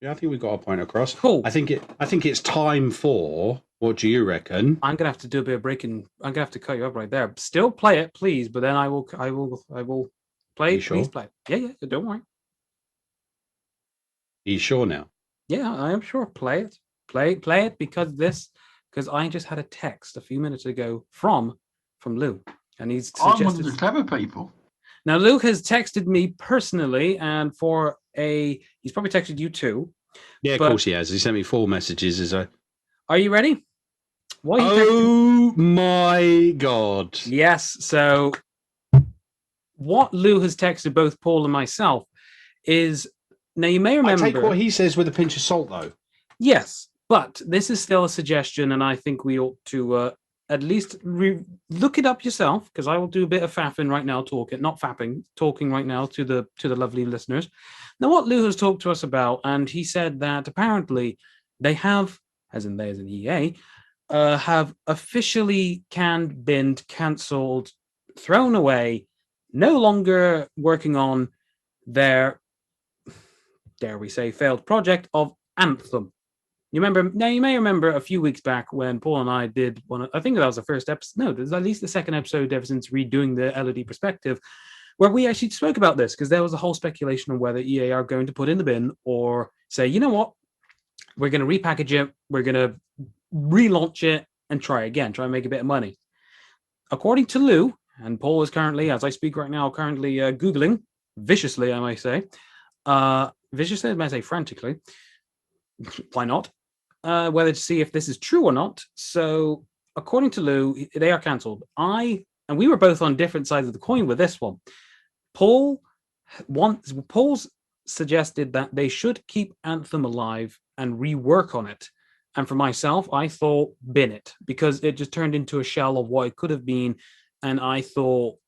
Yeah, I think we got our point across. Cool. I think it's time for. What do you reckon? I'm gonna have to do a bit of breaking. I'm gonna have to cut you up right there. Still play it, please. But then I will play. Sure? Please play. Yeah. Don't worry. Are you sure now? Yeah, I am sure. Play it. Play it because I just had a text a few minutes ago from Lou, and he's suggested. I'm one of the clever people. Now, Luke has texted me personally, and he's probably texted you too. Yeah, of course he has. He sent me 4 messages. Are you ready? Oh my God! Yes. So, what Lou has texted both Paul and myself is, now you may remember. I take what he says with a pinch of salt, though. Yes, but this is still a suggestion, and I think we ought to at least look it up yourself, because I will do a bit of faffing right now, talking right now to the lovely listeners. Now, what Lou has talked to us about, and he said that apparently they have, as in EA, have officially canned, binned, cancelled, thrown away, no longer working on their, dare we say, failed project of Anthem. You may remember a few weeks back when Paul and I did one. I think that was the first episode. No, there's at least the second episode ever since redoing the LOD Perspective, where we actually spoke about this, because there was a whole speculation on whether EA are going to put in the bin or say, you know what, we're going to repackage it, we're going to relaunch it and try and make a bit of money. According to Lou, and Paul is currently, as I speak right now, Googling viciously, I might say. Viciously, I might say frantically. Why not? Whether to see if this is true or not. So, according to Lou, they are cancelled. And we were both on different sides of the coin with this one. Paul's suggested that they should keep Anthem alive and rework on it. And for myself, I thought bin it, because it just turned into a shell of what it could have been. And I thought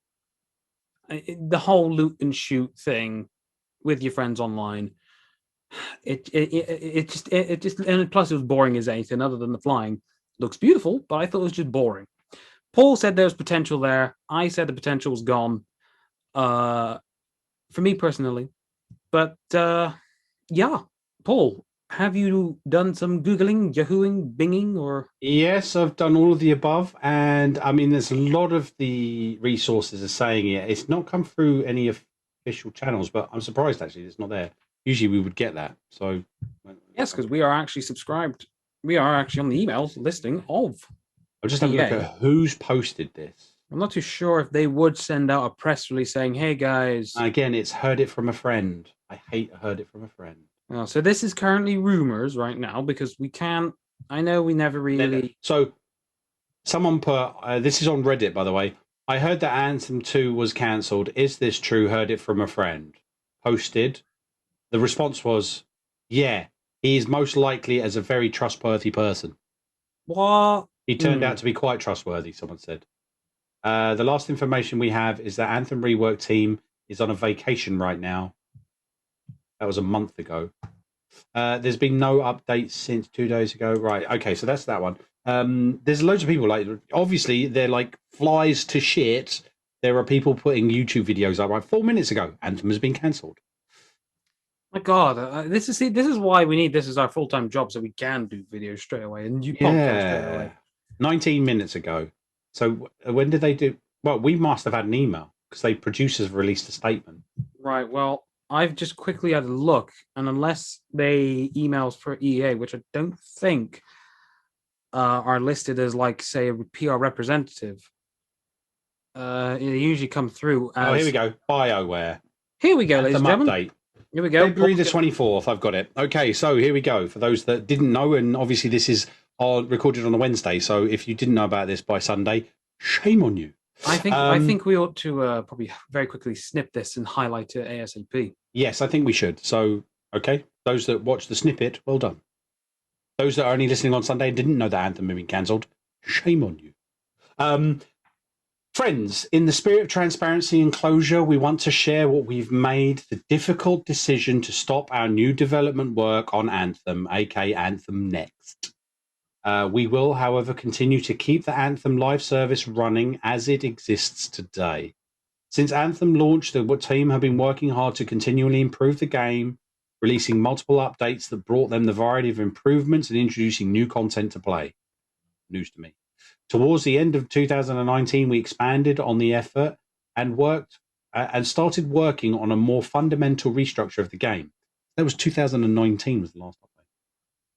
the whole loot and shoot thing with your friends online, it just and plus it was boring as anything other than the flying. Looks beautiful, but I thought it was just boring. Paul said there was potential there. I said the potential was gone. For me personally, but yeah, Paul, have you done some Googling, Yahooing, Binging, or? Yes, I've done all of the above, and I mean, there's a lot of the resources are saying it. It's not come through any official channels, but I'm surprised actually it's not there. Usually we would get that. So yes, because we are actually subscribed. We are actually on the emails listing of. I'll just have a look at who's posted this. I'm not too sure if they would send out a press release saying, "Hey guys." Again, it's heard it from a friend. I hate heard it from a friend. Oh, so this is currently rumors right now, because we can't. I know we never really. So someone put this is on Reddit, by the way. I heard that Anthem 2 was cancelled. Is this true? Heard it from a friend. Posted. The response was, yeah, he is most likely as a very trustworthy person. What? He turned out to be quite trustworthy, someone said. The last information we have is that Anthem Rework team is on a vacation right now. That was a month ago. There's been no updates since 2 days ago. Right, okay, so that's that one. There's loads of people, like, obviously, they're like flies to shit. There are people putting YouTube videos up. Right, 4 minutes ago, Anthem has been cancelled. My God, this is why we need this as our full-time job, so we can do videos straight away and you podcast straight away. 19 minutes ago. So when did they do? Well, we must have had an email because the producers released a statement. Right. Well, I've just quickly had a look, and unless they emails for EA, which I don't think are listed as, like, say, a PR representative, they usually come through as. Here we go. BioWare. Here we go, ladies and gentlemen. Update. Here we go. February the 24th. I've got it. Okay, so here we go. For those that didn't know, and obviously this is recorded on a Wednesday, so if you didn't know about this by Sunday, shame on you. I think we ought to probably very quickly snip this and highlight it ASAP. Yes, I think we should. So, okay, those that watched the snippet, well done. Those that are only listening on Sunday and didn't know that Anthem had been cancelled, shame on you. Friends, in the spirit of transparency and closure, we want to share what we've made the difficult decision to stop our new development work on Anthem, aka Anthem Next. We will, however, continue to keep the Anthem live service running as it exists today. Since Anthem launched, the team have been working hard to continually improve the game, releasing multiple updates that brought them the variety of improvements and introducing new content to play. News to me. Towards the end of 2019, we expanded on the effort and started working on a more fundamental restructure of the game. That was 2019 was the last update.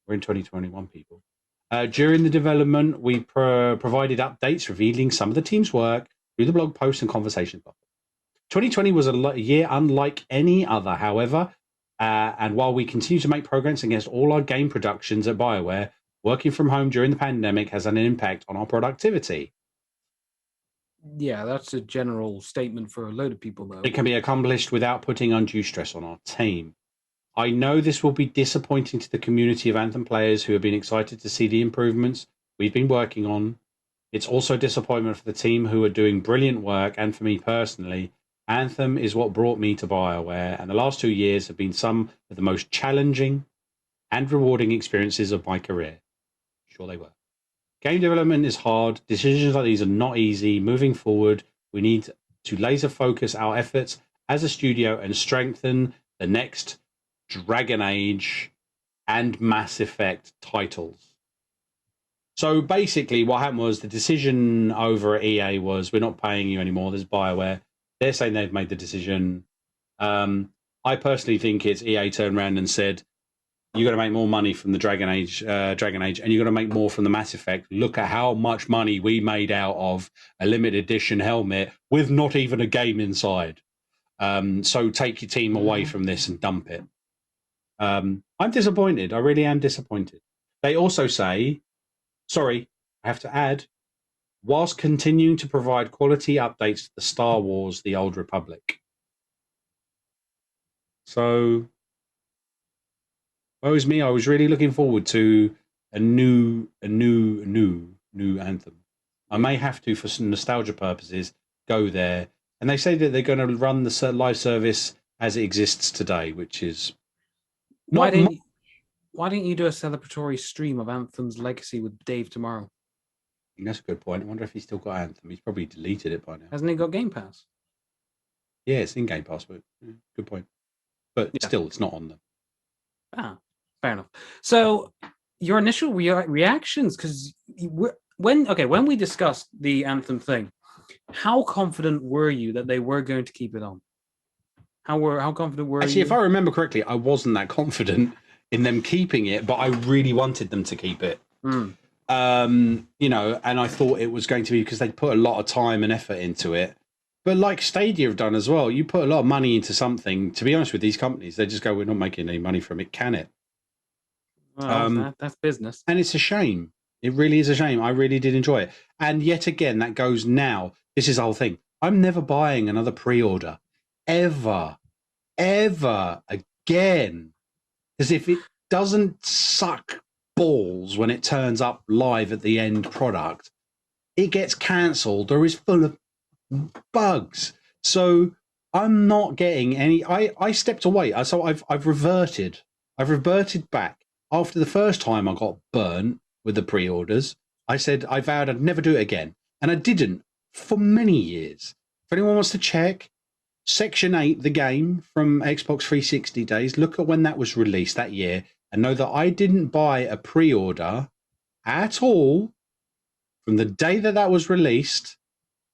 We're in 2021, people. During the development, we provided updates revealing some of the team's work through the blog posts and conversation bubble. 2020 was a year unlike any other, however, and while we continue to make progress against all our game productions at BioWare, working from home during the pandemic has had an impact on our productivity. Yeah, that's a general statement for a load of people, though. It can be accomplished without putting undue stress on our team. I know this will be disappointing to the community of Anthem players who have been excited to see the improvements we've been working on. It's also disappointment for the team who are doing brilliant work, and for me personally, Anthem is what brought me to BioWare, and the last 2 years have been some of the most challenging and rewarding experiences of my career. Sure they were. Game development is hard. Decisions like these are not easy. Moving forward, we need to laser focus our efforts as a studio and strengthen the next Dragon Age and Mass Effect titles. So basically what happened was the decision over at EA was, we're not paying you anymore. There's BioWare. They're saying they've made the decision. I personally think it's EA turned around and said, you're going to make more money from the Dragon Age, and you're going to make more from the Mass Effect. Look at how much money we made out of a limited edition helmet with not even a game inside. So take your team away from this and dump it. I'm disappointed. I really am disappointed. They also say, sorry, I have to add, whilst continuing to provide quality updates to the Star Wars: The Old Republic. So, woe is me. I was really looking forward to a new Anthem. I may have to, for some nostalgia purposes, go there. And they say that they're going to run the live service as it exists today, which is not why didn't you do a celebratory stream of Anthem's legacy with Dave tomorrow? That's a good point. I wonder if he's still got Anthem. He's probably deleted it by now. Hasn't he got Game Pass? Yeah, it's in Game Pass, but good point. But still, it's not on them. Ah, fair enough. So your initial reactions, because when we discussed the Anthem thing, how confident were you that they were going to keep it on? How confident were you? Actually, if I remember correctly, I wasn't that confident in them keeping it, but I really wanted them to keep it. And I thought it was going to be because they put a lot of time and effort into it. But like Stadia have done as well, you put a lot of money into something. To be honest with these companies, they just go, we're not making any money from it, can it? Well, that's business. And it's a shame. It really is a shame. I really did enjoy it. And yet again, that goes now. This is the whole thing. I'm never buying another pre-order. Ever again. Because if it doesn't suck balls when it turns up live at the end product, it gets cancelled or is full of bugs. So I'm not getting any. I stepped away. So I've reverted back. After the first time I got burnt with the pre-orders, I said I vowed I'd never do it again, and I didn't for many years. If anyone wants to check Section 8, the game from Xbox 360 days, look at when that was released that year and know that I didn't buy a pre-order at all from the day that was released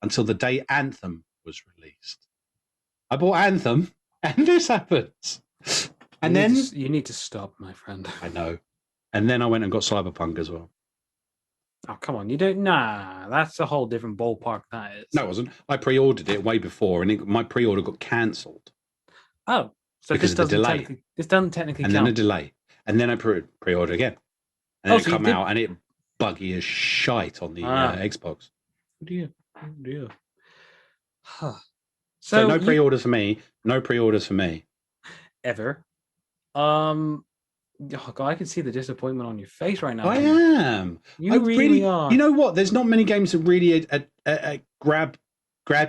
until the day Anthem was released. I bought Anthem and this happens. And you need to stop, my friend. I know. And then I went and got Cyberpunk as well. Oh, come on. You don't. Nah, that's a whole different ballpark. That is. No, it wasn't. I pre-ordered it way before, and my pre-order got cancelled. Oh, so because this doesn't technically. This doesn't technically and count. Then a delay, and then I pre-ordered again, and then it come out, and it buggy as shite on the Xbox. Oh dear. Huh. So no pre-orders for me. No pre-orders for me. Ever. Oh God, I can see the disappointment on your face right now. I am. You really are. You know what? There's not many games that really grab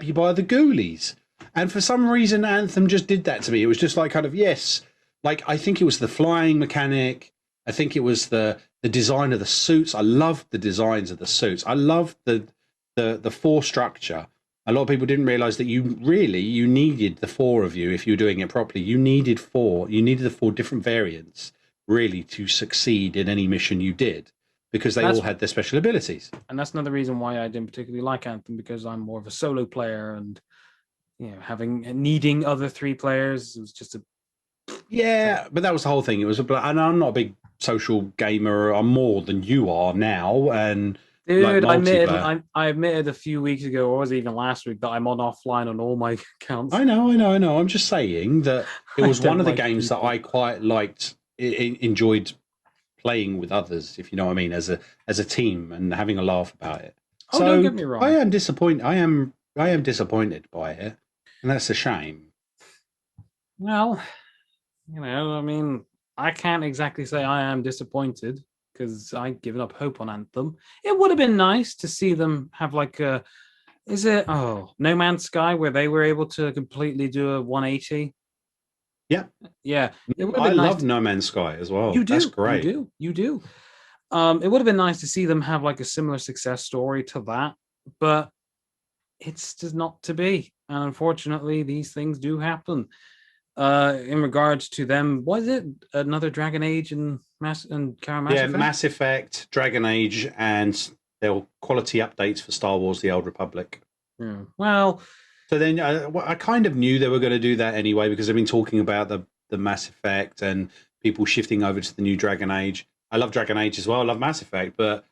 you by the ghoulies. And for some reason, Anthem just did that to me. It was just like kind of, yes. Like, I think it was the flying mechanic. I think it was the design of the suits. I loved the designs of the suits. I loved the force structure. A lot of people didn't realize that you needed the 4 of you if you were doing it properly. You needed 4. You needed the 4 different variants really to succeed in any mission you did, because they all had their special abilities. And that's another reason why I didn't particularly like Anthem, because I'm more of a solo player, and needing other 3 players, it was just a but that was the whole thing. It was and I'm not a big social gamer. I'm more than you are now, and dude, I admitted a few weeks ago, or was it even last week, that I'm on offline on all my accounts. I know. I'm just saying that it was one of the games that I quite liked, enjoyed playing with others, if you know what I mean, as a team and having a laugh about it. Oh, so don't get me wrong. I am disappointed. I am disappointed by it, and that's a shame. Well, I mean, I can't exactly say I am disappointed, because I've given up hope on Anthem. It would have been nice to see them have like No Man's Sky, where they were able to completely do a 180. Yeah. I love No Man's Sky as well. You do. That's great. You do. It would have been nice to see them have like a similar success story to that, but it's just not to be. And unfortunately, these things do happen. In regards to them, was it another Dragon Age and Mass Effect? Mass Effect, Dragon Age, and there were quality updates for Star Wars: The Old Republic. Yeah. Well, so then I kind of knew they were going to do that anyway, because they've been talking about the Mass Effect and people shifting over to the new Dragon Age. I love Dragon Age as well. I love Mass Effect, but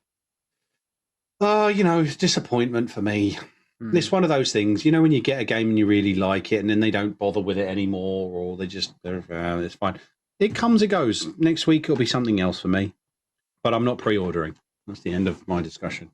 disappointment for me. It's one of those things, when you get a game and you really like it, and then they don't bother with it anymore, or it's fine. It comes, it goes. Next week it'll be something else for me, but I'm not pre-ordering. That's the end of my discussion.